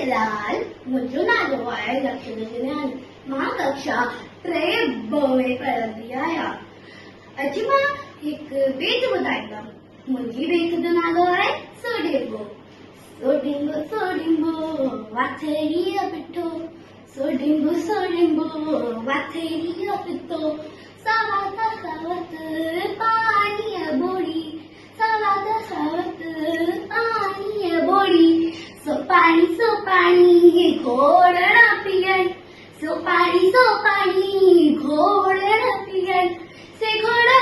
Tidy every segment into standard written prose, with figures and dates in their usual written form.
लाल मुझो नालो आहे लक्ष्य ज्ञान मां कक्षा 3 बवे पढ़ंदी आहियां। अॼु मां हिकु बेत ॿुधाईंदमि। मुंहिंजी बेत जो नालो आहे सोडिंबो। सोडिंबो सोडिंबो वाथेड़ीअ पिठो, सोडिंबो सोडिंबो वाथेड़ीअ पिठो, सावत सावत पाणीअ बोड़ी, सावत सावत पाणीअ बोड़ी, सो पाणी घोड़ण पीअण, सो पाणी घोड़ण पीअण, से घोड़ा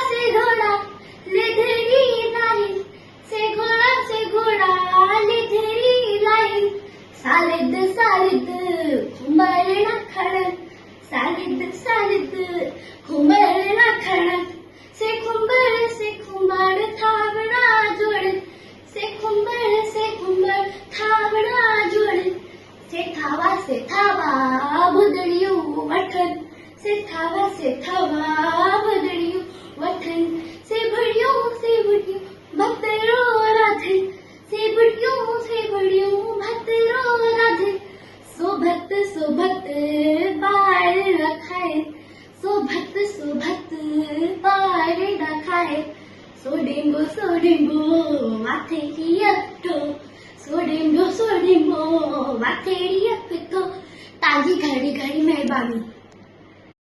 लिधड़ी लाइन, से घोड़ा लिधड़ी लाइन, सालिद सालिद घुमण खणन, सालिद घुमण खणन, से घुमण थावड़ा जोड़न, से घुमण थावड़ा जोड़न, से थावा बुदड़ियूं वठन, से थावा बुदड़ियूं वठन, से बुढ़ियूं भतरो राधन, से बुढ़ियूं भतरो राधन, सोभत पार रखाए, सोभत पार रखाए, सोडिंबो वाथेड़ीअ पिठो, सोडिंबो वाथेड़ीअ पिठो। तव्हांजी घणी घणी महिरबानी।